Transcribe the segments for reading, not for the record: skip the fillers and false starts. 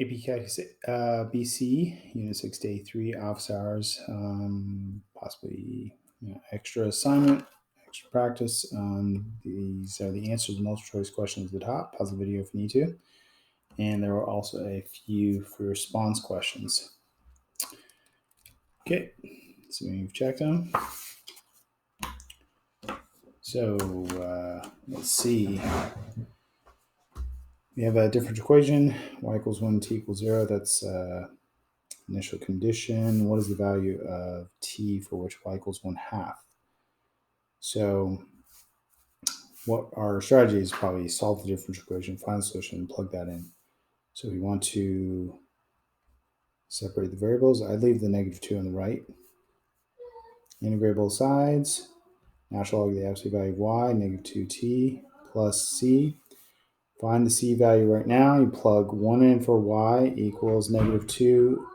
AP Calculus BC, Unit 6, Day 3, office hours, possibly extra assignment, extra practice. These are the answers to multiple choice questions at the top. Pause the video if you need to. And there are also a few for response questions. Okay, so we've checked them. So let's see. We have a differential equation, y equals 1, t equals 0. That's initial condition. What is the value of t for which y equals 1/2? So what our strategy is probably solve the differential equation, find the solution, and plug that in. So we want to separate the variables. I leave the -2 on the right. Integrate both sides. Natural log of the absolute value of y, -2t plus c. Find the c value right now. You plug 1 in for y equals -2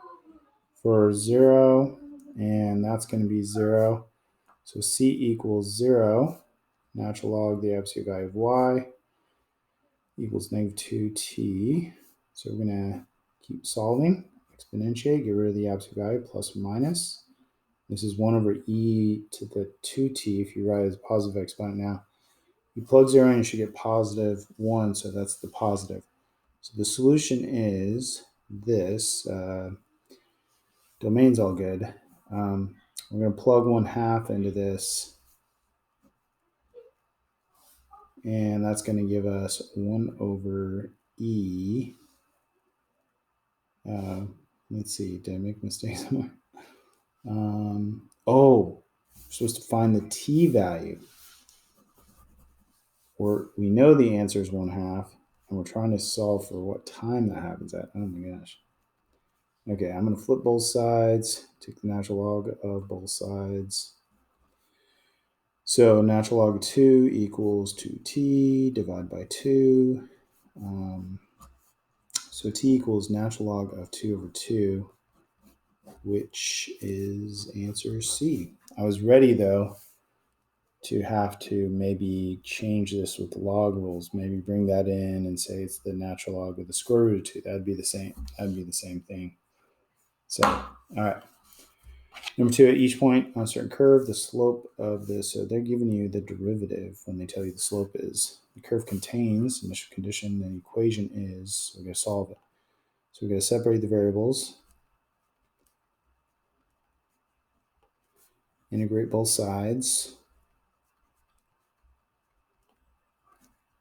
for 0, and that's going to be 0. So c equals 0. Natural log of the absolute value of y equals -2t. So we're going to keep solving. Exponentiate, get rid of the absolute value, plus or minus. This is 1 over e to the 2t. If you write it as a positive exponent now, you plug 0 in, you should get positive 1, so that's the positive. So the solution is this. Domain's all good. We're going to plug 1/2 into this, and that's going to give us 1 over e. Let's see, did I make mistakes somewhere? We're supposed to find the t value. We know the answer is 1/2, and we're trying to solve for what time that happens at. Oh my gosh. Okay, I'm going to flip both sides, take the natural log of both sides. So natural log of 2 equals 2t, divide by 2. So t equals natural log of 2 over 2, which is answer C. I was ready, though, to have to maybe change this with the log rules. Maybe bring that in and say it's the natural log of the square root of 2. That'd be the same thing. So, all right. Number 2, at each point on a certain curve, the slope of this, so they're giving you the derivative when they tell you the slope is. The curve contains initial condition, and the equation is, so we're going to solve it. So we're going to separate the variables, integrate both sides,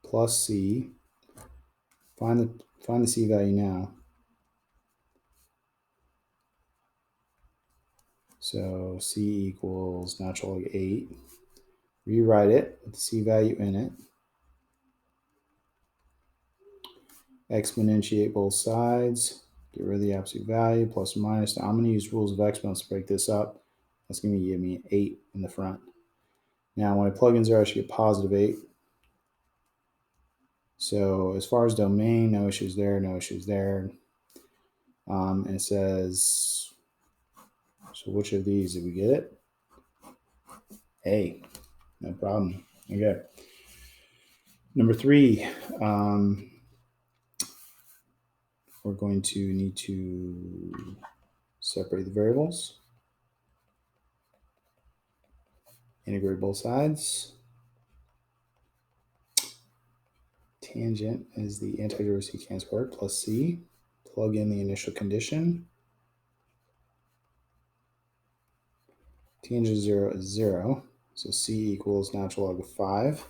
plus c, find the c value now. So c equals natural log 8. Rewrite it with the c value in it. Exponentiate both sides. Get rid of the absolute value, plus or minus. Now I'm going to use rules of exponents to break this up. That's going to give me 8 in the front. Now when I plug in 0, I should get positive 8. So as far as domain, no issues there, no issues there. And it says, so which of these did we get it? A, no problem. Okay. Number 3, we're going to need to separate the variables, integrate both sides. Tangent is the antiderivative secant squared plus c. Plug in the initial condition. Tangent of 0 is 0, so c equals natural log of 5.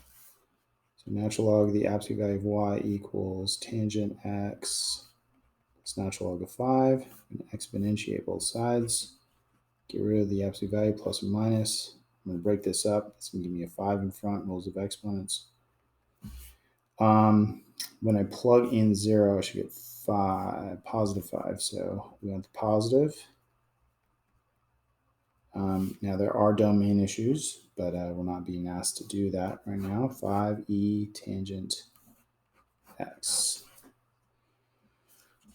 So natural log of the absolute value of y equals tangent x. It's natural log of 5. And exponentiate both sides. Get rid of the absolute value, plus or minus. I'm going to break this up. It's going to give me a 5 in front, rules of exponents. When I plug in 0, I should get positive 5. So we want the positive. Now there are domain issues, but we're not being asked to do that right now. 5e tangent x.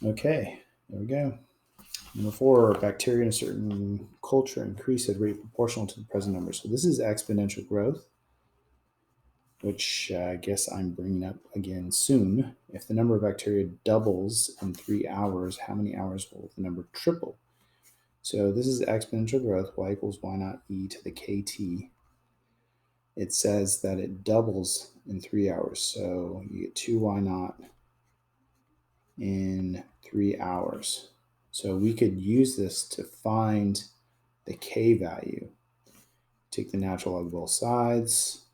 Okay, there we go. Number 4, bacteria in a certain culture increase at a rate proportional to the present number. So this is exponential growth. which I guess I'm bringing up again soon. If the number of bacteria doubles in 3 hours, how many hours will the number triple? So this is exponential growth, y equals y naught e to the kt. It says that it doubles in 3 hours. So you get 2y naught in 3 hours. So we could use this to find the k value. Take the natural log of both sides,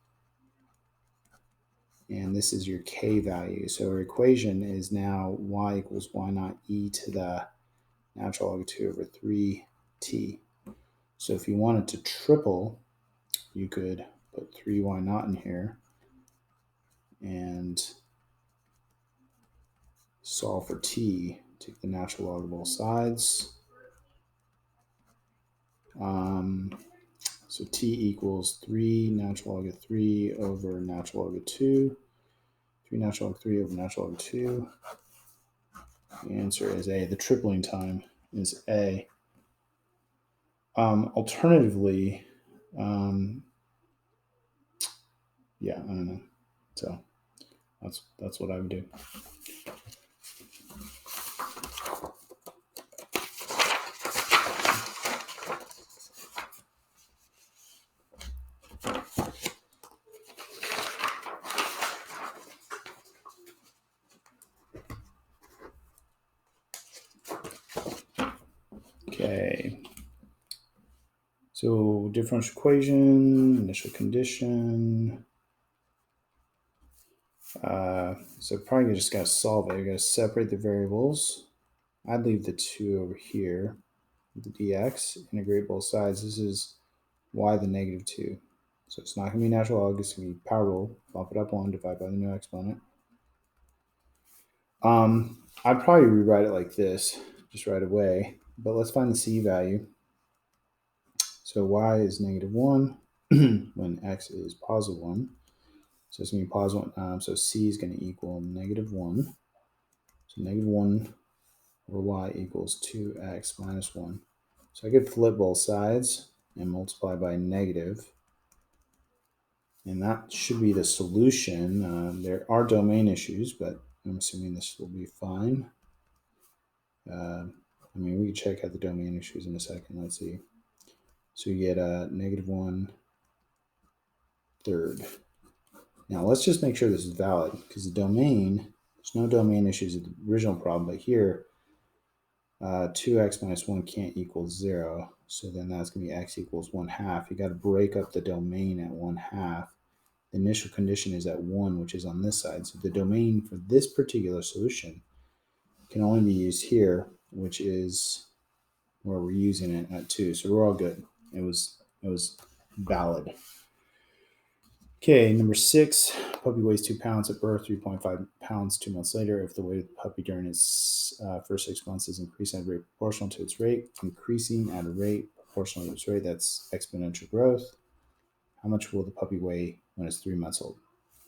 and this is your k value. So our equation is now y equals y naught e to the natural log of 2 over 3t. So if you wanted to triple, you could put 3y naught in here and solve for t. Take the natural log of both sides. So t equals 3 natural log of 3 over natural log of 2. 3 natural log of 3 over natural log of 2. The answer is A. The tripling time is A. Alternatively, yeah, I don't know. So that's what I would do. Okay. So differential equation, initial condition. So probably just gotta solve it. You gotta separate the variables. I'd leave the 2 over here, the dx, integrate both sides. This is y the negative 2. So it's not going to be natural log, it's going to be power rule. Bump it up 1, divide by the new exponent. I'd probably rewrite it like this, just right away. But let's find the c value. So y is negative 1 when x is positive 1. So it's going to be positive 1. So c is going to equal negative 1. So negative 1 over y equals 2x minus 1. So I could flip both sides and multiply by negative. And that should be the solution. There are domain issues, but I'm assuming this will be fine. I mean, we can check out the domain issues in a second. Let's see. So you get a negative 1/3. Now let's just make sure this is valid, because the domain, there's no domain issues with the original problem, but here 2x minus 1 can't equal 0. So then that's going to be x equals 1/2. You got to break up the domain at 1/2. The initial condition is at 1, which is on this side. So the domain for this particular solution can only be used here, which is where we're using it at 2. So we're all good. It was valid. Okay, number 6, puppy weighs 2 pounds at birth, 3.5 pounds 2 months later. If the weight of the puppy during its first 6 months is increasing at a rate proportional to its rate, increasing at a rate proportional to its rate, that's exponential growth. How much will the puppy weigh when it's 3 months old?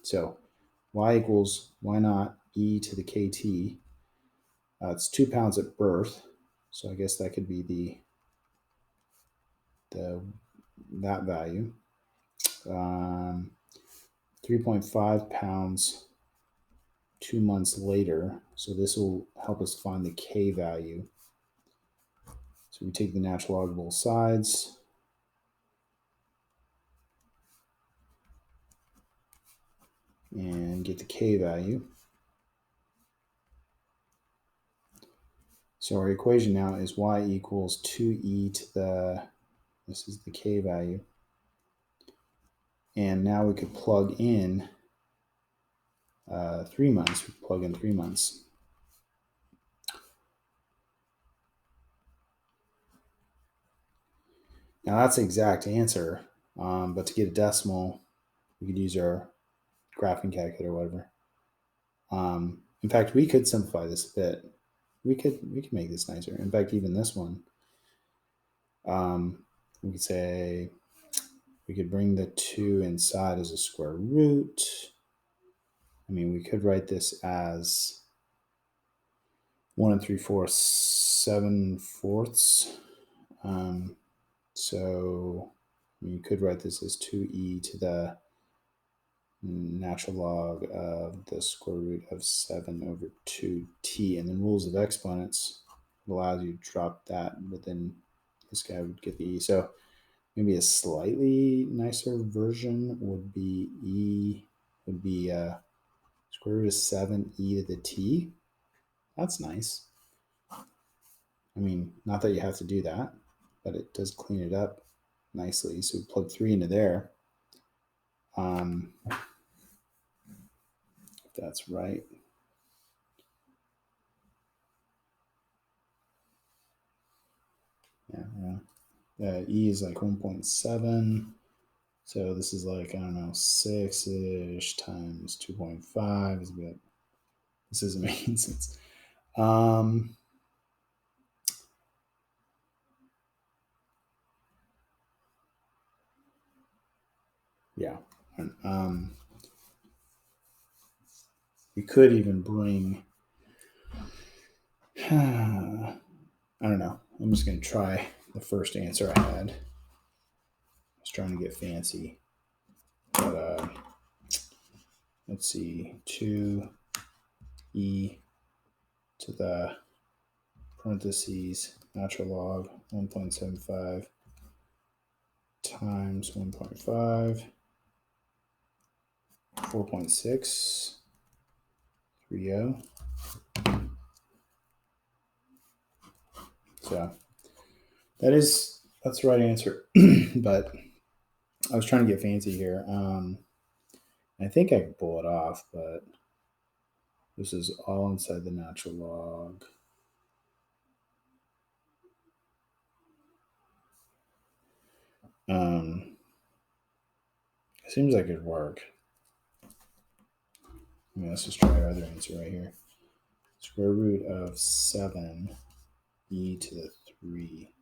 So y equals y naught e to the kt. It's 2 pounds at birth, so I guess that could be that value. 3.5 pounds 2 months later, so this will help us find the k value. So we take the natural log of both sides. And get the k value. So our equation now is y equals 2e to the, this is the k value. And now we could plug in 3 months. We plug in 3 months. Now that's the exact answer, but to get a decimal, we could use our graphing calculator or whatever. In fact, we could simplify this a bit. We could make this nicer. In fact, even this one, we could say, we could bring the 2 inside as a square root. I mean, we could write this as 1 3/4, 7/4. So you could write this as 2e to the natural log of the square root of 7 over 2t. And then rules of exponents allows you to drop that, but then this guy would get the e. So maybe a slightly nicer version would be square root of 7 e to the t. That's nice. I mean, not that you have to do that, but it does clean it up nicely. So we plug 3 into there. If that's right. Yeah. E is like 1.7. So this is like, I don't know, 6-ish times 2.5 is a bit. This isn't making sense. Yeah. We could even bring, I don't know. I'm just going to try the first answer I had. I was trying to get fancy. But let's see, 2e to the parentheses natural log 1.75 times 1.5, 4.630. So that's the right answer. But I was trying to get fancy here. I think I can pull it off, but this is all inside the natural log. It seems like it'd work. I mean, let's just try our other answer right here. Square root of 7 e to the 3.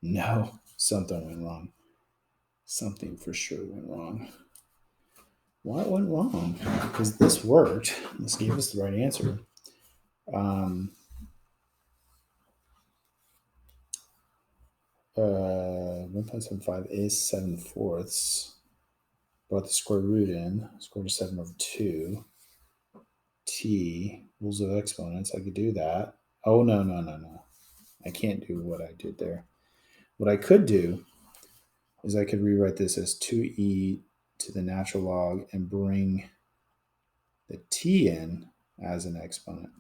No, something went wrong. Something for sure went wrong. Why it went wrong? Because this worked. This gave us the right answer. 1.75 is 7/4. Brought the square root in. Square root of 7 over 2. T, rules of exponents. I could do that. Oh, no. I can't do what I did there. What I could do is I could rewrite this as 2e to the natural log and bring the t in as an exponent.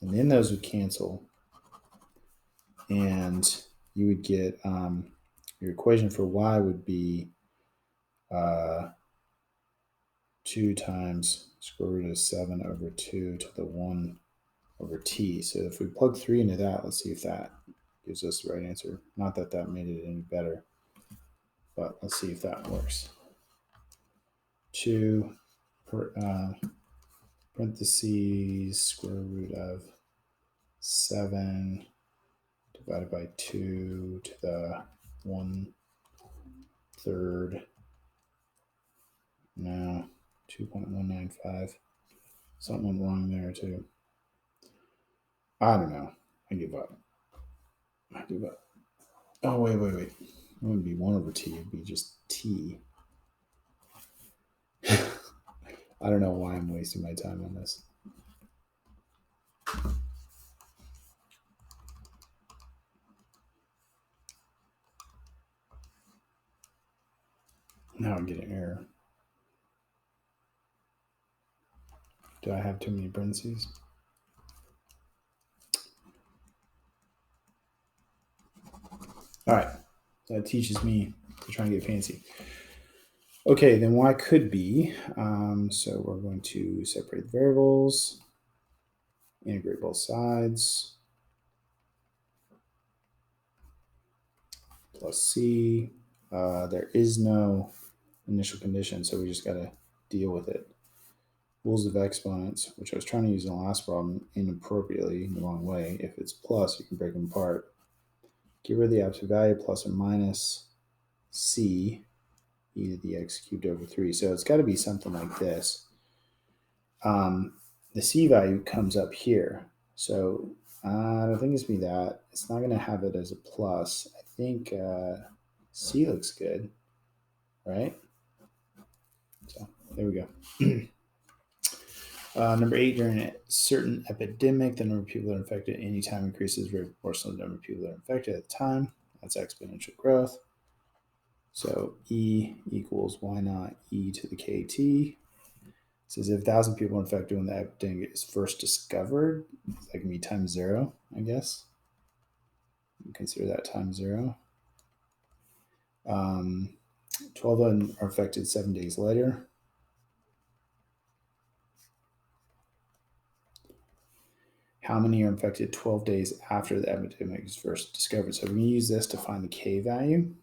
And then those would cancel. And you would get your equation for y would be 2 times square root of 7 over 2 to the 1 over t. So if we plug 3 into that, let's see if that gives us the right answer. Not that that made it any better, but let's see if that works. 2 parentheses square root of 7 divided by 2 to the 1/3. No, 2.195. Something went wrong there too. I don't know. I give up. Oh, wait. It wouldn't be 1 over t. It'd be just t. I don't know why I'm wasting my time on this. Now I'm getting an error. Do I have too many parentheses? All right. That teaches me to try and get fancy. Okay, then y could be, so we're going to separate the variables, integrate both sides, plus c. There is no initial condition, so we just got to deal with it. Rules of exponents, which I was trying to use in the last problem inappropriately in the wrong way. If it's plus, you can break them apart. Get rid of the absolute value, plus or minus c e to the x cubed over 3. So it's got to be something like this. The c value comes up here. So I don't think it's going to be that. It's not going to have it as a plus. I think c looks good, right? So There we go. Number 8, during a certain epidemic, the number of people that are infected at any time increases very proportional to the number of people that are infected at the time. That's exponential growth. So E equals y naught e to the kt. It says if 1,000 people are infected when the epidemic is first discovered, that can be times 0, I guess. Consider that times 0. 12 of them are affected 7 days later. How many are infected 12 days after the epidemic is first discovered? So we're going to use this to find the k value.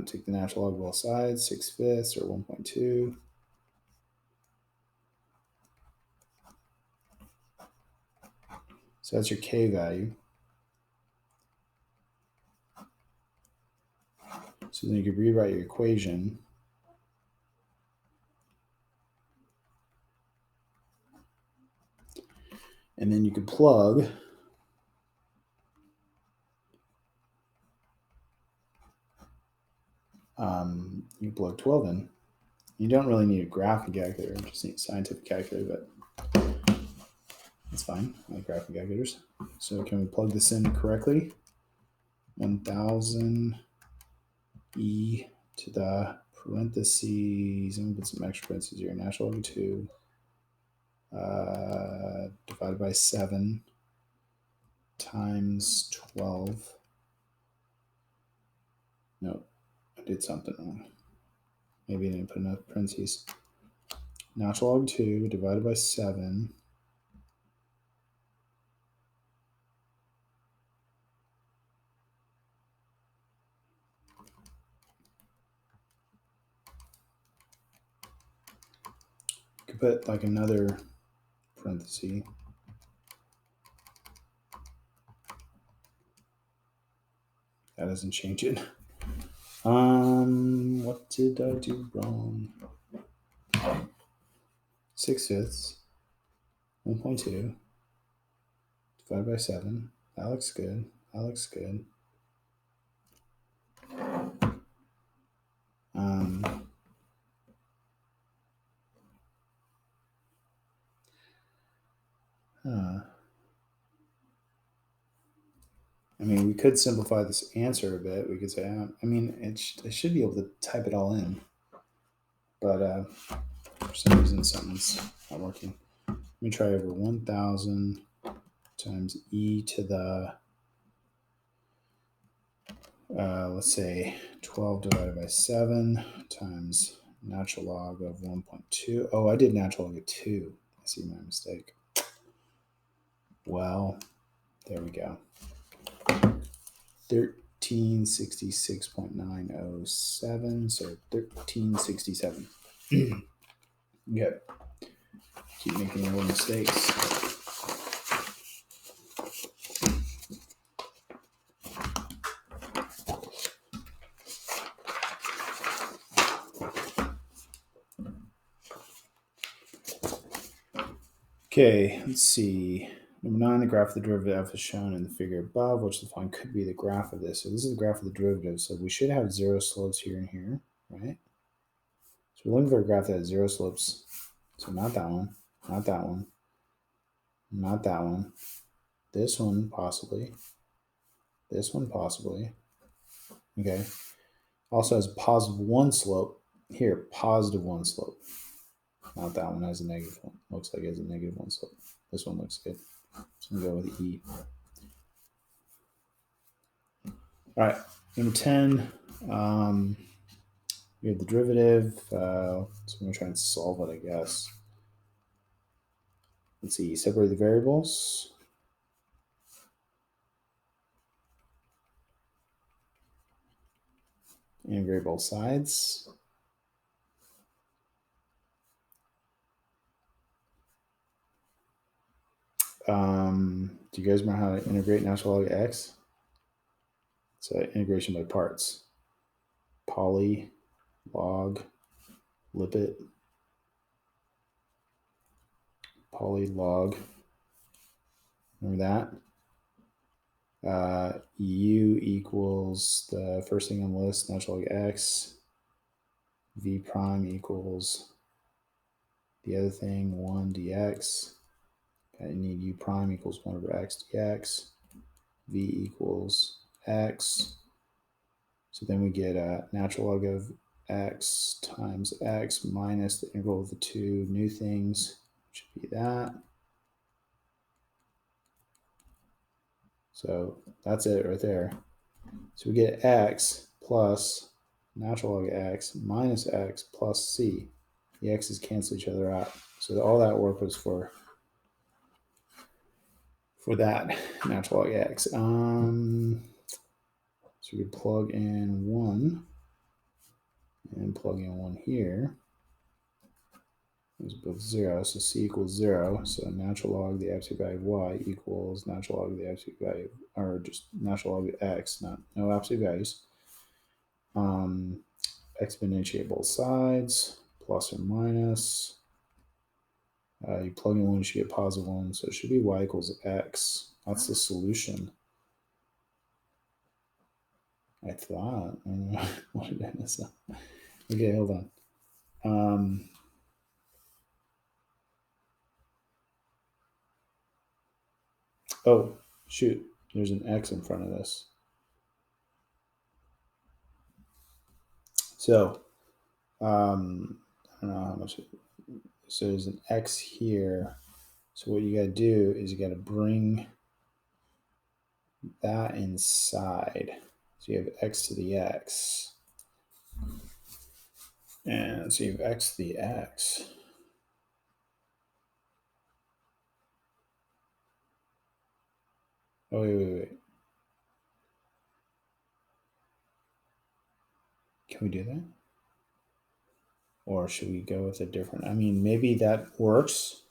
Take the natural log of both sides, 6/5 or 1.2. So that's your k value. So then you could rewrite your equation. And then you could plug you plug 12 in. You don't really need a graphing calculator, you just need a scientific calculator, but that's fine. I like graphing calculators. So can we plug this in correctly? 1,000 e to the parentheses. I'm going to put some extra parentheses here. Natural log of 2 divided by 7 times 12. No, I did something wrong. Maybe I didn't put enough parentheses. Natural log 2 divided by 7. You could put like another parenthesis. That doesn't change it. What did I do wrong? 6/5, 1.2 divided by 7. That looks good. That looks good. I mean, we could simplify this answer a bit. We could say, I mean, I should be able to type it all in, but for some reason, something's not working. Let me try over 1,000 times e to the, let's say, 12 divided by 7 times natural log of 1.2. Oh, I did natural log of 2. I see my mistake. Well, there we go. 1366.907, so 1367. Yep. Keep making little mistakes. Okay, let's see. Number 9, the graph of the derivative f is shown in the figure above, which the following could be the graph of this. So this is the graph of the derivative. So we should have 0 slopes here and here, right? So we're looking for a graph that has 0 slopes. So not that one, not that one, not that one. This one possibly. This one possibly. Okay. Also has positive 1 slope. Here, positive 1 slope. Not that one has a negative 1. Looks like it has a negative 1 slope. This one looks good. So I'm going to go with E. All right, number 10. We have the derivative. So I'm going to try and solve it, I guess. Let's see, separate the variables. Integrate both sides. Do you guys remember how to integrate natural log of x? It's integration by parts. Poly, log, lipit, poly, log. Remember that? U equals the first thing on the list, natural log x. V prime equals the other thing, 1 dx. I need U prime equals 1 over x dx. V equals x. So then we get a natural log of x times x minus the integral of the two new things, which should be that. So that's it right there. So we get x plus natural log x minus x plus c. The x's cancel each other out. So all that work was for that natural log x. So we plug in 1 and plug in 1 here. It's both 0, so c equals 0. So natural log of the absolute value of y equals natural log of the absolute value, or just natural log of x, no absolute values. Exponentiate both sides, plus or minus. You plug in 1, you should get positive 1, so it should be y equals x. That's the solution. I thought. I don't know. What did I miss up? Okay, hold on. Oh, shoot. There's an x in front of this. So, I don't know how much. So there's an x here. So what you got to do is you got to bring that inside. So you have x to the x. And so you have x to the x. Oh, wait. Can we do that? Or should we go with a different? I mean, maybe that works.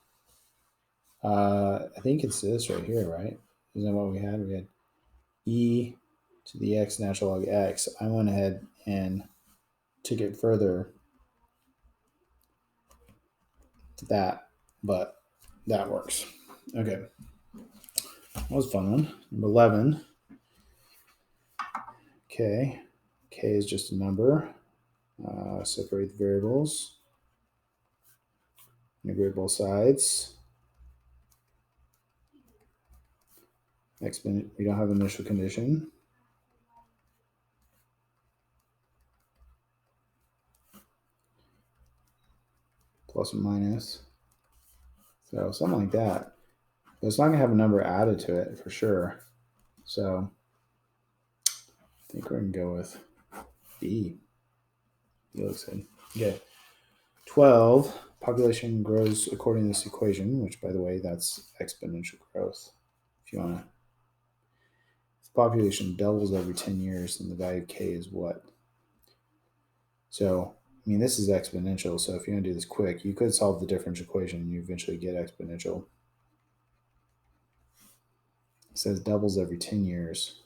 I think it's this right here, right? Isn't that what we had? We had e to the x natural log x. I went ahead and took it further to that, but that works. Okay. That was a fun one. Number 11. K. K is just a number. Separate the variables. Integrate both sides. We don't have an initial condition. Plus or minus. So something like that. But it's not going to have a number added to it for sure. So I think we're going to go with B. B looks good. Okay. 12. Population grows according to this equation, which, by the way, that's exponential growth. If you want to. If the population doubles every 10 years, then the value of K is what? So, I mean, this is exponential. So if you want to do this quick, you could solve the differential equation and you eventually get exponential. It says doubles every 10 years.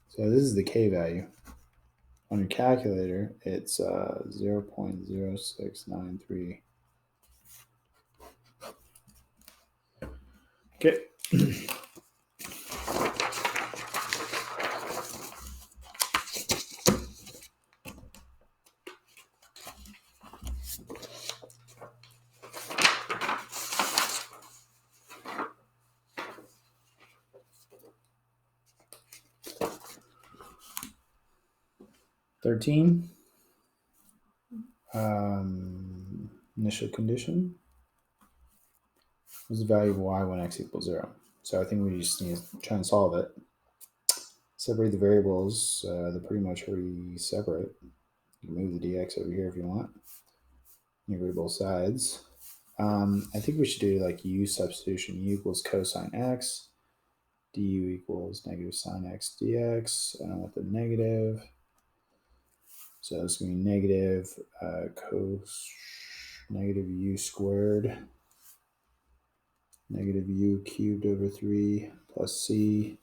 So this is the K value. On your calculator, it's 0.0693. Okay. 13. Initial condition. What's the value of y when x equals 0? So I think we just need to try and solve it. Separate the variables. They're pretty much already separate. You can move the dx over here if you want. Integrate both sides. I think we should do like u substitution. U equals cosine x. Du equals negative sine x dx. I don't want the negative. So it's going to be negative negative u squared, negative u cubed over 3 plus c,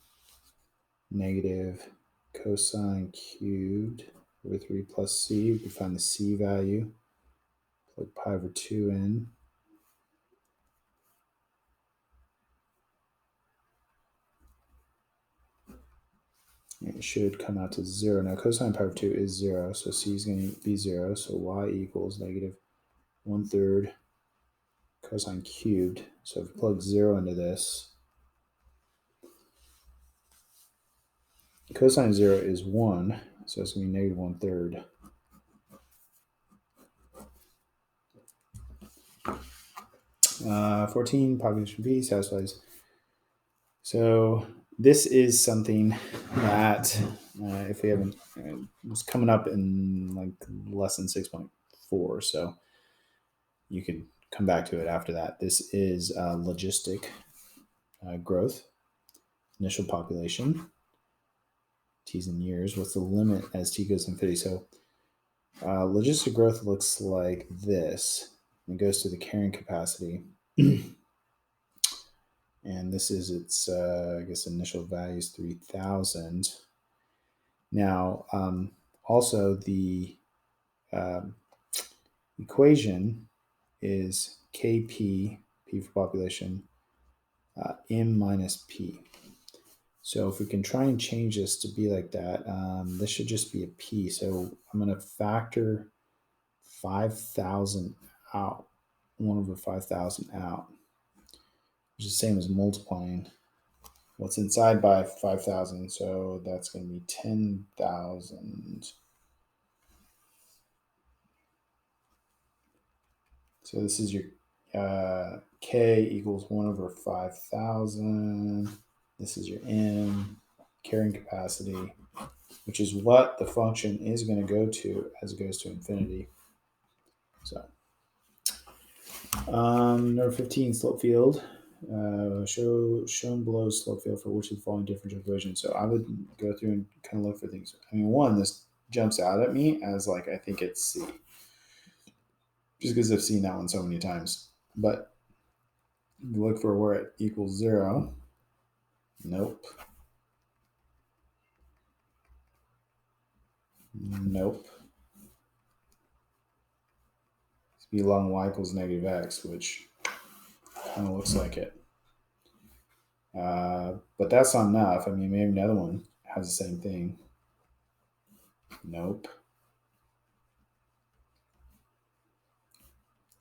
negative cosine cubed over 3 plus c. We can find the c value. Plug pi over 2 in. It should come out to 0. Now cosine pi over 2 is 0, so c is going to be 0. So y equals negative 1/3 cosine cubed. So if we plug 0 into this, cosine 0 is 1, so it's going to be negative 1/3. Uh, 14, population p satisfies. So this is something that if we haven't, was coming up in like lesson 6.4, so you can come back to it after that. This is logistic growth, initial population, t's in years. What's the limit as t goes to infinity? So logistic growth looks like this. It goes to the carrying capacity. And this is its, I guess, initial value is 3,000. Now, also the equation is Kp, P for population, M minus P. So if we can try and change this to be like that, this should just be a P. So I'm going to factor 5,000 out, 1 over 5,000 out, which is the same as multiplying what's inside by 5,000. So that's going to be 10,000. So this is your K equals 1 over 5,000. This is your M, carrying capacity, which is what the function is going to go to as it goes to infinity. So number 15, slope field. Shown below slope field for which of the following differential equations. So I would go through and kind of look for things. I mean, one, this jumps out at me as like, I think it's C. Just because I've seen that one so many times. But look for where it equals 0. Nope. Nope. It's be long y equals negative x, which kind of looks like it. But that's not enough. I mean, maybe another one has the same thing. Nope.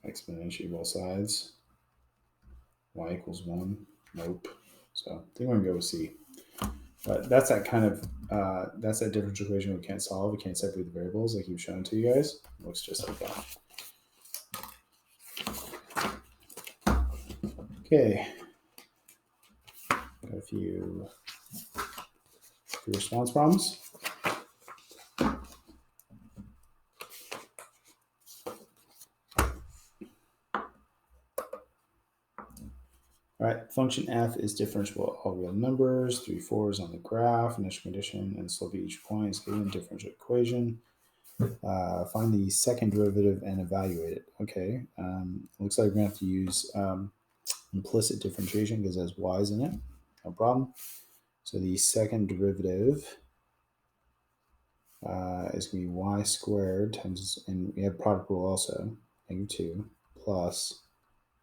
Exponentially both sides. Y equals 1. Nope. So I think we're going to go with C. But that's that kind of, that's that differential equation we can't solve. We can't separate the variables like you've shown to you guys. It looks just like that. Okay. Got a few response problems. All right, function f is differentiable all real numbers, 3 4s on the graph, initial condition, and slope of each point is given differential equation. Find the second derivative and evaluate it. Okay, looks like we're going to have to use implicit differentiation because it has y's in it. No problem. So the second derivative is going to be y squared times, and we have product rule also, negative 2 plus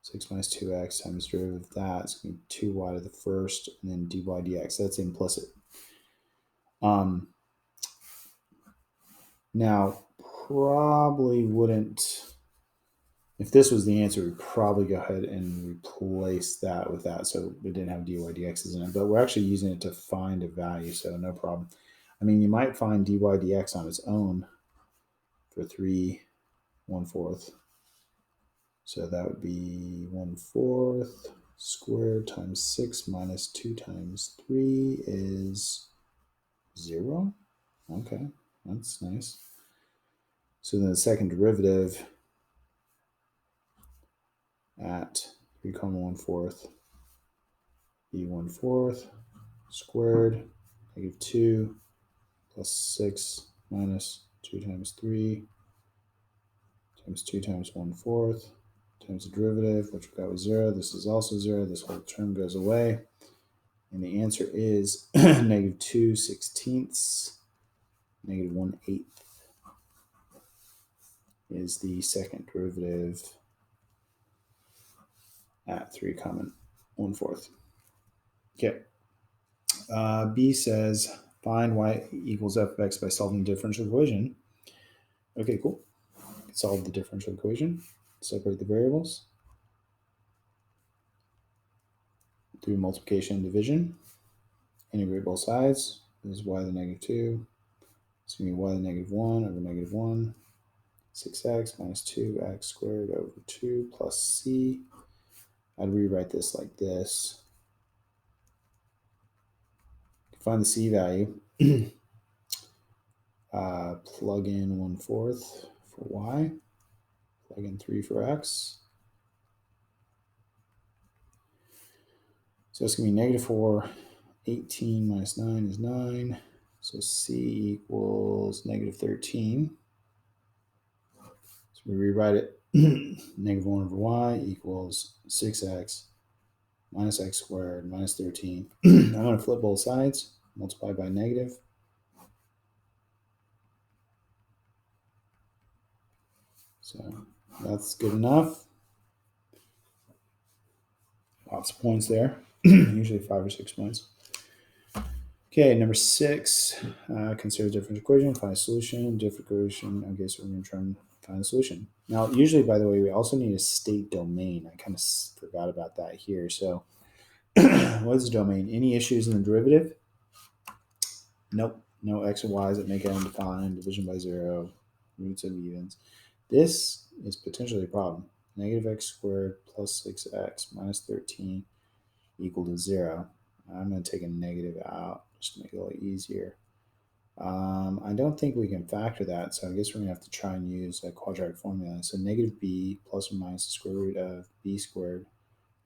6 minus 2x times the derivative of that is going to be 2y to the first, and then dy dx. That's implicit. Now, probably wouldn't, if this was the answer, we'd probably go ahead and replace that with that. So we didn't have dy dx's in it, but we're actually using it to find a value, so no problem. I mean, you might find dy dx on its own for 3 1/4. So that would be 1/4 squared times 6 minus 2 times 3 is 0. Okay, that's nice. So then the second derivative at 3 1/4 be 1/4 squared negative 2 plus 6 minus 2 times 3 times 2 times 1/4 times the derivative, which we got was 0. This is also 0. This whole term goes away. And the answer is negative 2/16, negative 1/8. is the second derivative at 3, 1/4. Okay. B says find y equals f of x by solving the differential equation. Okay, cool. Solve the differential equation. Separate the variables through multiplication and division. Integrate both sides. This is y to the negative 2. It's going to be y to the negative 1 over negative 1. 6x minus 2x squared over 2 plus c. I'd rewrite this like this. Find the c value. Plug in 1/4 for y. Plug in 3 for x. So it's going to be negative 4. 18 minus 9 is 9. So c equals negative 13. So we rewrite it. Negative 1 over y equals 6x minus x squared minus 13. I'm going to flip both sides. Multiply by negative. So that's good enough. Lots of points there. Usually 5 or 6 points. Okay, number 6. Consider a differential equation. Find a solution. Different equation. Okay, so we're going to try and find a solution. Now, usually, by the way, we also need a state domain. I kind of forgot about that here. So what is the domain? Any issues in the derivative? Nope. No x and y's that make it undefined. Division by 0. Roots of evens. This is potentially a problem. Negative x squared plus 6x minus 13 equal to 0. I'm going to take a negative out just to make it a little easier. I don't think we can factor that, so I guess we're going to have to try and use a quadratic formula. So negative b plus or minus the square root of b squared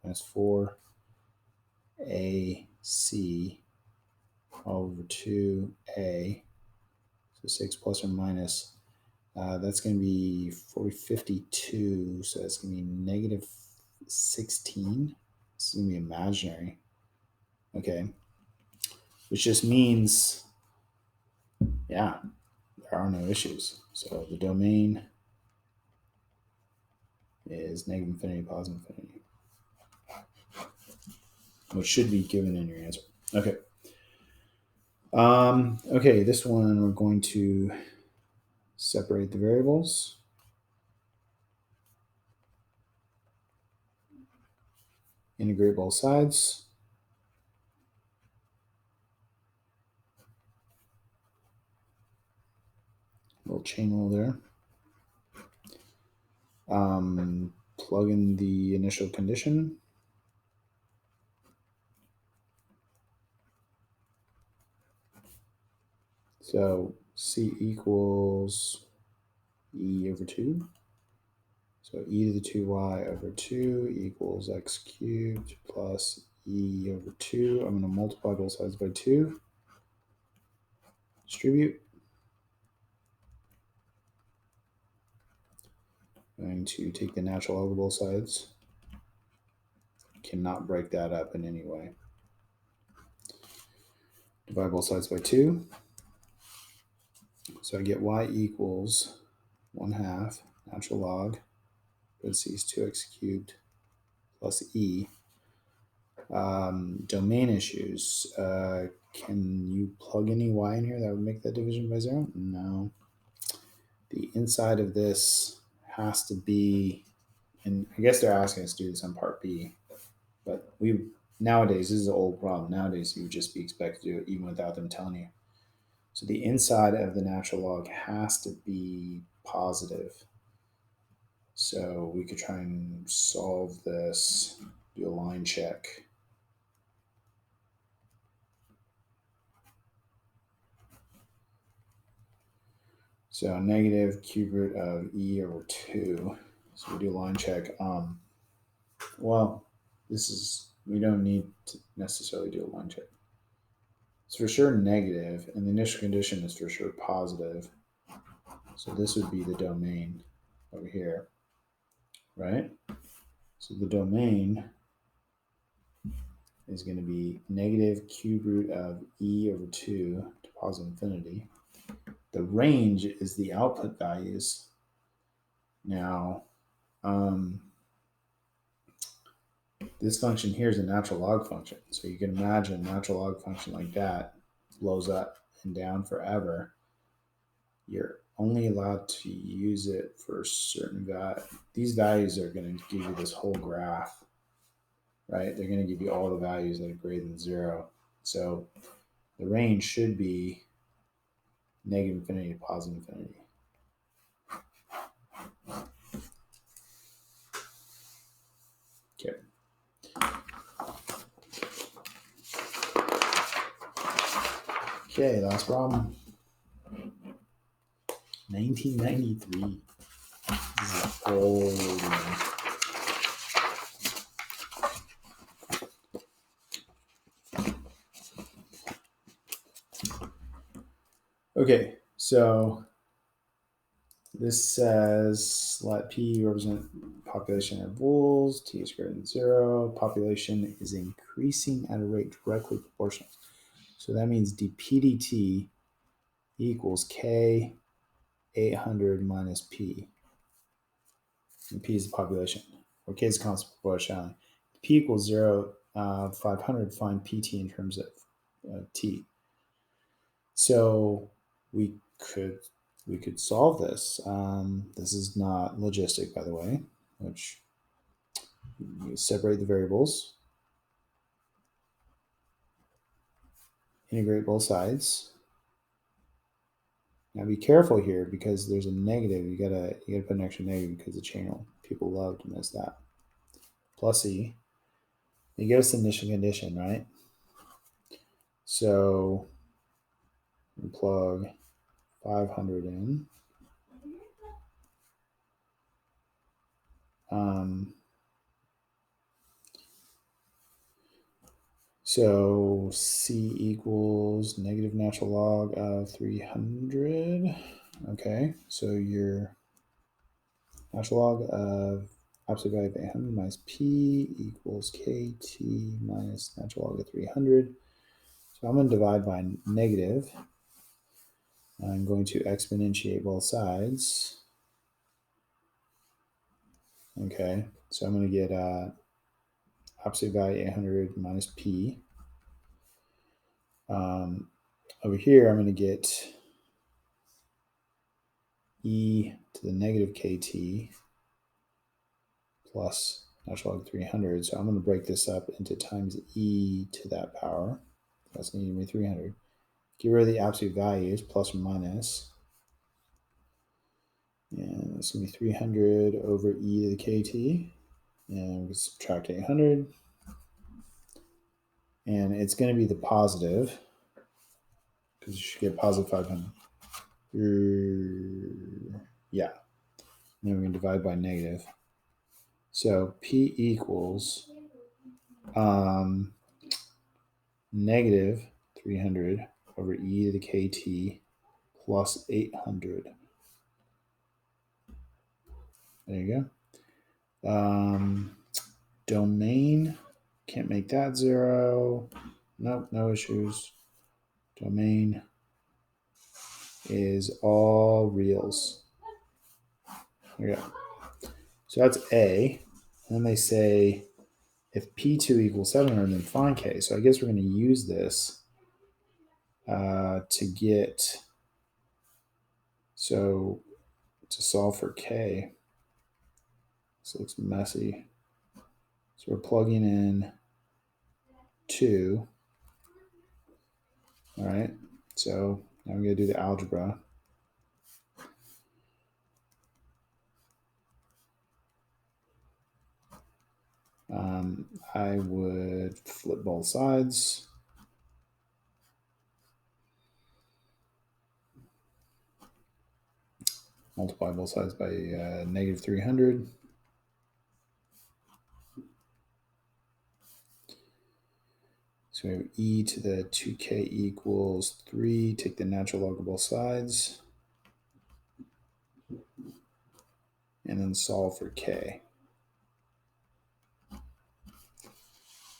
minus 4ac all over 2a. So 6 plus or minus, that's going to be 52, so that's going to be negative 16. This is going to be imaginary. Okay. Which just means, yeah, there are no issues. So the domain is negative infinity, positive infinity, which should be given in your answer. Okay. Okay, this one we're going to separate the variables. Integrate both sides. Little chain rule there. Plug in the initial condition. So c equals e over 2. So e to the 2y over 2 equals x cubed plus e over 2. I'm going to multiply both sides by 2. Distribute. I'm going to take the natural log of both sides. Cannot break that up in any way. Divide both sides by 2. So I get y equals 1/2 natural log, parentheses 2x cubed plus e. Domain issues. Can you plug any y in here that would make that division by 0? No. The inside of this has to be, and I guess they're asking us to do this on part B, but nowadays, this is an old problem. Nowadays, you would just be expected to do it even without them telling you. So the inside of the natural log has to be positive. So we could try and solve this, do a line check. So negative cube root of e over 2. So we do a line check. Well, we don't need to necessarily do a line check. It's for sure negative, and the initial condition is for sure positive. So this would be the domain over here, right? So the domain is going to be negative cube root of e over 2 to positive infinity. The range is the output values. Now, this function here is a natural log function. So you can imagine a natural log function like that blows up and down forever. You're only allowed to use it for certain values. These values are going to give you this whole graph, right? They're going to give you all the values that are greater than 0. So the range should be negative infinity to positive infinity. Okay. Okay, last problem. 1993. This is an old one. Okay, so this says let P represent population of wolves, T is greater than 0. Population is increasing at a rate directly proportional. So that means dP/dt equals K 800 minus P. And P is the population, or K is constant proportionality. P equals 0, 500, find PT in terms of T. So we could solve this. This is not logistic, by the way, which you separate the variables, integrate both sides. Now be careful here because there's a negative. You gotta put an extra negative because the chain rule. People love to miss that. Plus E. They give us the initial condition, right? So we plug 500 in. So C equals negative natural log of 300. Okay, so your natural log of absolute value of 800 minus P equals KT minus natural log of 300. So I'm going to divide by negative. I'm going to exponentiate both sides. Okay, so I'm going to get absolute value 800 minus P. Over here, I'm going to get e to the negative kt plus natural log 300. So I'm going to break this up into times e to that power. That's going to give me 300. Get rid of the absolute values, plus or minus. And that's going to be 300 over e to the kt. And we subtract 800. And it's going to be the positive, because you should get positive 500. Yeah. And then we're going to divide by negative. So P equals negative 300 over e to the kt plus 800. There you go. Domain, can't make that 0. Nope, no issues. Domain is all reals. There you go. So that's A. And then they say if P2 equals 700, then find K. So I guess we're going to use this to get, so to solve for K. This looks messy. So we're plugging in 2. All right. So now I'm going to do the algebra. I would flip both sides. Multiply both sides by negative 300. So we have e to the 2k equals 3. Take the natural log of both sides. And then solve for k.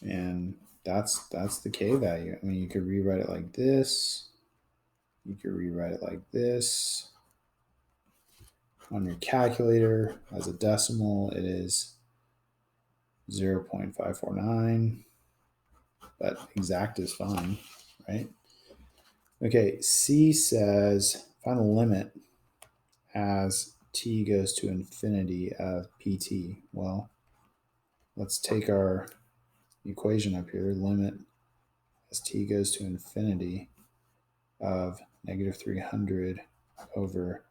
And that's the k value. I mean, you could rewrite it like this. You could rewrite it like this. on your calculator as a decimal, it is 0.549, but exact is fine, right? Okay, C says find the limit as t goes to infinity of pt. Well, let's take our equation up here, limit as t goes to infinity of negative 300 over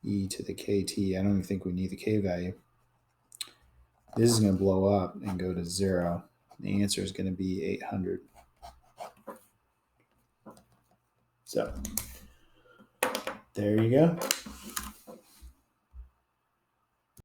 e to the kt. I don't even think we need the k value. This is going to blow up and go to 0. The answer is going to be 800. So there you go.